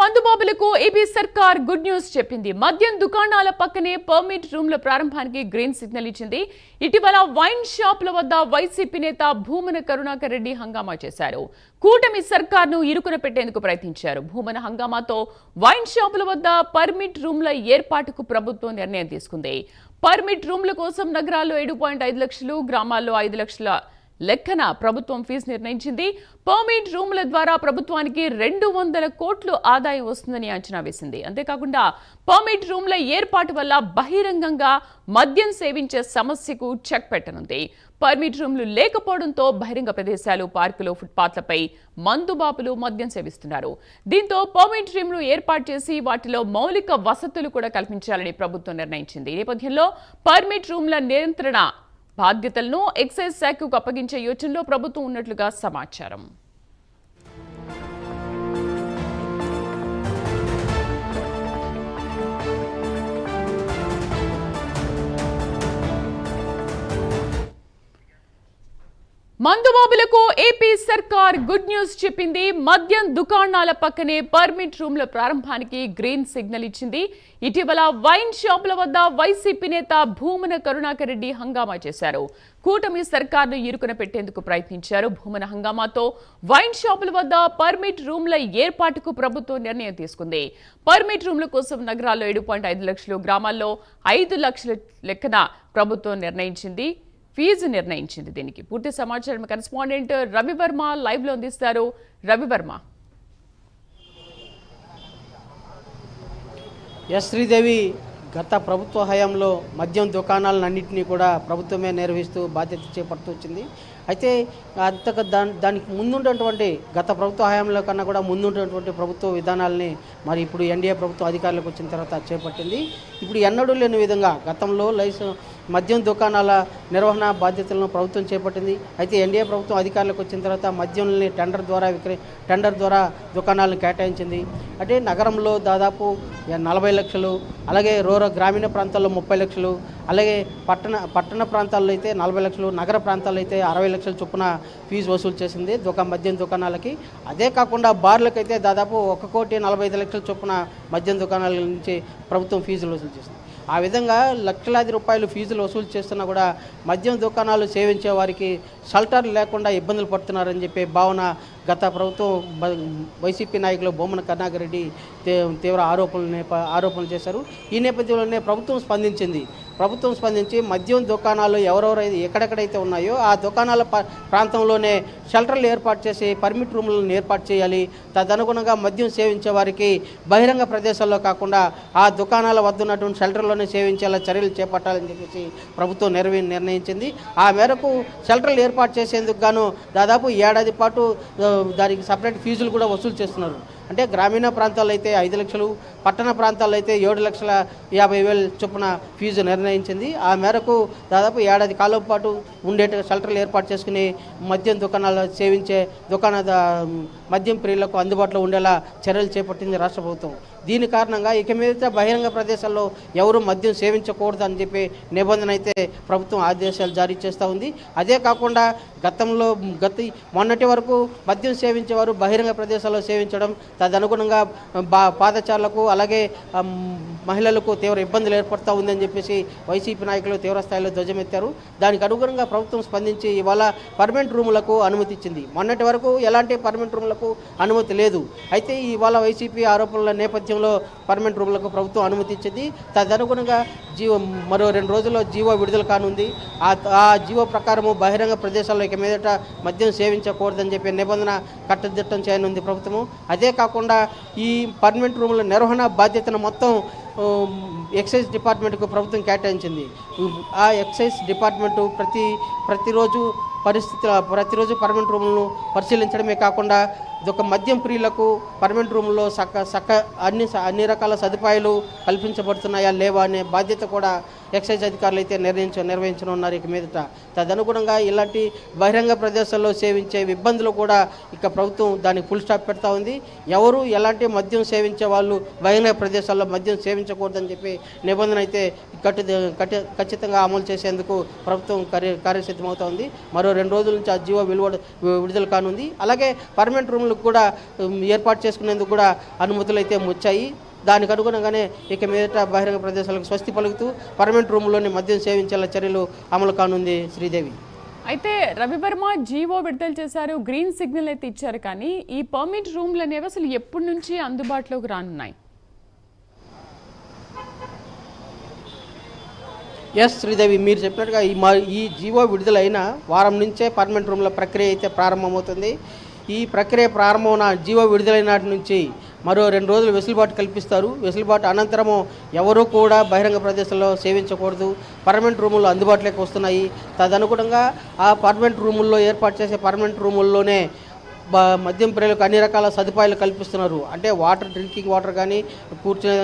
మందుబాబులకు AP సర్కార్ good news చెప్పింది. మద్యం దుకాణాల పక్కనే పర్మిట్ రూమ్ల ప్రారంభానికి గ్రీన్ సిగ్నల్ ఇచ్చింది. ఇటీవల వైన్ షాపుల వద్ద వైసీపీ నేత భూమన కరుణాకర్ రెడ్డి హంగామా చేశారు. కూటమి సర్కార్ను ఇరుకున పెట్టేందుకు ప్రయత్నించారు. భూమన హంగామాతో వైన్ షాపుల వద్ద పర్మిట్ రూమ్ల ఏర్పాటుకు ప్రభుత్వం నిర్ణయం తీసుకుంది. పర్మిట్ రూమ్ల కోసం నగరాల్లో 7.5 లక్షలు, గ్రామాల్లో 5 లక్షల లెక్కన ప్రభుత్వం ఫీజు నిర్ణయించింది. పర్మిట్ రూముల ద్వారా ప్రభుత్వానికి 200 కోట్లు ఆదాయం వస్తుందని అంచనా వేసింది. అంతేకాకుండా పర్మిట్ రూమ్ల ఏర్పాటు వల్ల బహిరంగంగా మద్యం సేవించే సమస్యకు చెక్ పెట్టనుంది. పర్మిట్ రూమ్లు లేకపోవడంతో బహిరంగ ప్రదేశాలు, పార్కులు, ఫుట్పాత్లపై మందుబాబులు మద్యం సేవిస్తున్నారు. దీంతో పర్మిట్ రూమ్లు ఏర్పాటు చేసి వాటిలో మౌలిక వసతులు కూడా కల్పించాలని ప్రభుత్వం నిర్ణయించింది. ఈ నేపథ్యంలో పర్మిట్ రూమ్ల నియంత్రణ బాధ్యతలను ఎక్సైజ్ శాఖకు అప్పగించే యోచనలో ప్రభుత్వం ఉన్నట్లుగా సమాచారం. మందుబాబులకు ఏపీ సర్కార్ గుడ్ న్యూస్ చెప్పింది. మద్యం దుకాణాల పక్కనే పర్మిట్ రూమ్ల ప్రారంభానికి గ్రీన్ సిగ్నల్ ఇచ్చింది. ఇటీవల వైన్ షాపుల వద్ద వైసీపీ నేత భూమన కరుణాకర్ రెడ్డి హంగామా చేశారు. కూటమి సర్కార్ను ఇరుకున పెట్టేందుకు ప్రయత్నించారు. భూమన హంగామాతో వైన్ షాపుల వద్ద పర్మిట్ రూమ్ల ఏర్పాటుకు ప్రభుత్వం నిర్ణయం తీసుకుంది. పర్మిట్ రూమ్ల కోసం నగరాల్లో 7.5 లక్షలు, గ్రామాల్లో 5 లక్షల లెక్కన ప్రభుత్వం ఫీజు నిర్ణయించింది. దీనికి పూర్తి సమాచారం కరెస్పాండెంట్ రవివర్మ లైవ్ లో అందిస్తారు. రవివర్మ. శ్రీదేవి, గత ప్రభుత్వ హయాంలో మద్యం దుకాణాలన్నింటినీ కూడా ప్రభుత్వమే నిర్వహిస్తూ బాధ్యత చేపడుతూ వచ్చింది. అయితే దానికి ముందున్నటువంటి గత ప్రభుత్వ హయాంలో కన్నా కూడా ముందున్నటువంటి ప్రభుత్వ విధానాలని మరి ఇప్పుడు ఎన్డీఏ ప్రభుత్వం అధికారులకు వచ్చిన తర్వాత చేపట్టింది. ఇప్పుడు ఎన్నడూ లేని విధంగా గతంలో మద్యం దుకాణాల నిర్వహణ బాధ్యతలను ప్రభుత్వం చేపట్టింది. అయితే ఎన్డీఏ ప్రభుత్వం అధికారులకు వచ్చిన తర్వాత మద్యంని టెండర్ ద్వారా దుకాణాలను కేటాయించింది. అంటే నగరంలో దాదాపు 40 లక్షలు, అలాగే గ్రామీణ ప్రాంతాల్లో 30 లక్షలు, అలాగే పట్టణ ప్రాంతాల్లో అయితే 40 లక్షలు, నగర ప్రాంతాల్లో అయితే 60 లక్షల చొప్పున ఫీజు వసూలు చేసింది మద్యం దుకాణాలకి. అదే కాకుండా బార్లకైతే దాదాపు 1,45 లక్షల చొప్పున మద్యం దుకాణాల నుంచి ప్రభుత్వం ఫీజులు వసూలు చేసింది. ఆ విధంగా లక్షలాది రూపాయలు ఫీజులు వసూలు చేస్తున్నా కూడా మద్యం దుకాణాలు సేవించే వారికి షెల్టర్ లేకుండా ఇబ్బందులు పడుతున్నారని చెప్పే భావన గత ప్రభుత్వం వైసీపీ నాయకులు భూమన కరుణాకర్ రెడ్డి తీవ్ర ఆరోపణలు చేశారు. ఈ నేపథ్యంలోనే ప్రభుత్వం స్పందించి మద్యం దుకాణాలు ఎక్కడెక్కడైతే ఉన్నాయో ఆ దుకాణాల ప్రాంతంలోనే షెల్టర్లు ఏర్పాటు చేసి పర్మిట్ రూములను ఏర్పాటు చేయాలి. తదనుగుణంగా మద్యం సేవించే వారికి బహిరంగ ప్రదేశాల్లో కాకుండా ఆ దుకాణాల వద్ద ఉన్నటువంటి షెల్టర్లోనే సేవించేలా చర్యలు చేపట్టాలని చెప్పేసి ప్రభుత్వం నిర్ణయించింది. ఆ మేరకు షెల్టర్లు ఏర్పాటు చేసేందుకు గాను దాదాపు ఏడాది పాటు దానికి సపరేట్ ఫీజులు కూడా వసూలు చేస్తున్నారు. అంటే గ్రామీణ ప్రాంతాల్లో అయితే 5 లక్షలు, పట్టణ ప్రాంతాల్లో అయితే 7,50,000 చొప్పున ఫీజు నిర్ణయించింది. ఆ మేరకు దాదాపు ఏడాది కాలం పాటు షెల్టర్లు ఏర్పాటు చేసుకుని మద్యం దుకాణాలు సేవించే మద్యం ప్రియులకు అందుబాటులో ఉండేలా చర్యలు చేపట్టింది రాష్ట్ర ప్రభుత్వం. దీని కారణంగా ఇక మీద బహిరంగ ప్రదేశాల్లో ఎవరు మద్యం సేవించకూడదు అని చెప్పి నిబంధన అయితే ప్రభుత్వం ఆదేశాలు జారీ చేస్తూ ఉంది. అదే కాకుండా మొన్నటి వరకు మద్యం సేవించేవారు బహిరంగ ప్రదేశాల్లో సేవించడం, తదనుగుణంగా పాదచారులకు అలాగే మహిళలకు తీవ్ర ఇబ్బందులు ఏర్పడుతూ ఉందని చెప్పేసి వైసీపీ నాయకులు తీవ్ర స్థాయిలో ధ్వజమెత్తారు. దానికి అనుగుణంగా ప్రభుత్వం స్పందించి ఇవాళ పర్మనెంట్ రూములకు అనుమతి ఇచ్చింది. మొన్నటి వరకు ఎలాంటి పర్మనెంట్ రూములకు అనుమతి లేదు. అయితే ఇవాళ వైసీపీ ఆరోపణల నేపథ్యంలో పర్మనెంట్ రూములకు ప్రభుత్వం అనుమతి ఇచ్చింది. తదనుగుణంగా మరో 2 రోజుల్లో జీవో విడుదల కానుంది. ఆ జీవో ప్రకారము బహిరంగ ప్రదేశాల్లో ఇక మీదట మద్యం సేవించకూడదని చెప్పి నిబంధన కట్టుదిట్టం చేయనుంది ప్రభుత్వము. అదే కాకుండా ఈ పర్మనెంట్ రూముల నిర్వహణ బాధ్యతను మొత్తం ఎక్సైజ్ డిపార్ట్మెంట్కు ప్రభుత్వం కేటాయించింది. ఆ ఎక్సైజ్ డిపార్ట్మెంటు ప్రతిరోజు పర్మనెంట్ రూములను పరిశీలించడమే కాకుండా మద్యం ప్రియులకు పర్మనెంట్ రూమ్లో అన్ని రకాల సదుపాయాలు కల్పించబడుతున్నాయా లేవా అనే బాధ్యత కూడా ఎక్సైజ్ అధికారులు అయితే నిర్వహించనున్నారు ఇక మీదట. తదనుగుణంగా ఇలాంటి బహిరంగ ప్రదేశాల్లో సేవించే ఇబ్బందులు కూడా ఇక ప్రభుత్వం దానికి ఫుల్ స్టాప్ పెడతా ఉంది. ఎవరు ఎలాంటి మద్యం సేవించే వాళ్ళు బహిరంగ ప్రదేశాల్లో మద్యం సేవించకూడదని చెప్పి నిబంధన అయితే ఖచ్చితంగా అమలు చేసేందుకు ప్రభుత్వం కార్యసిద్ధమవుతోంది. మరో 2 రోజుల నుంచి ఆ జీవో విడుదల కానుంది. అలాగే పర్మనెంట్ రూమ్లు ప్రదర్శనలకు కూడా ఏర్పాటు చేసుకునేందుకు కూడా అనుమతులు అయితే వచ్చాయి. దానికి అనుగుణంగానే ఇక మీదట బహిరంగ ప్రదేశాలకు స్వస్తి పలుకుతూ పర్మనెంట్ రూమ్లోనే మద్యం సేవించేలా చర్యలు అమలు కానుంది శ్రీదేవి. అయితే రవివర్మ జీవో విడుదల చేశారు, గ్రీన్ సిగ్నల్ అయితే ఇచ్చారు, కానీ ఈ పర్మిట్ రూమ్లు అనేవి అసలు ఎప్పటి నుంచి అందుబాటులోకి రానున్నాయి? ఎస్ శ్రీదేవి, మీరు చెప్పినట్టుగా ఈ జీవో విడుదలైన వారం నుంచే పర్మనెంట్ రూమ్ల ప్రక్రియ అయితే ప్రారంభమవుతుంది. ఈ ప్రక్రియ ప్రారంభమైన జీవో విడుదలైన నాటి నుంచి మరో 2 రోజులు వెసులుబాటు కల్పిస్తారు. వెసులుబాటు అనంతరము ఎవరూ కూడా బహిరంగ ప్రదేశంలో సేవించకూడదు. పర్మనెంట్ రూములు అందుబాటులోకి వస్తున్నాయి. తదనుగుణంగా ఆ పర్మనెంట్ రూముల్లో ఏర్పాటు చేసే పర్మనెంట్ రూముల్లోనే మద్యం ప్రియులకు అన్ని రకాల సదుపాయాలు కల్పిస్తున్నారు. అంటే వాటర్, డ్రింకింగ్ వాటర్ కానీ, కూర్చునే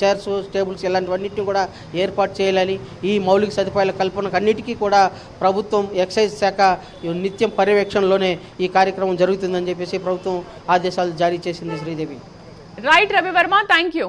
చైర్స్, టేబుల్స్ ఇలాంటివన్నింటినీ కూడా ఏర్పాటు చేయాలని, ఈ మౌలిక సదుపాయాల కల్పనకు అన్నిటికీ కూడా ప్రభుత్వం ఎక్సైజ్ శాఖ నిత్యం పర్యవేక్షణలోనే ఈ కార్యక్రమం జరుగుతుందని చెప్పేసి ప్రభుత్వం ఆదేశాలు జారీ చేసింది Sridevi. Right Ravivarma, thank you.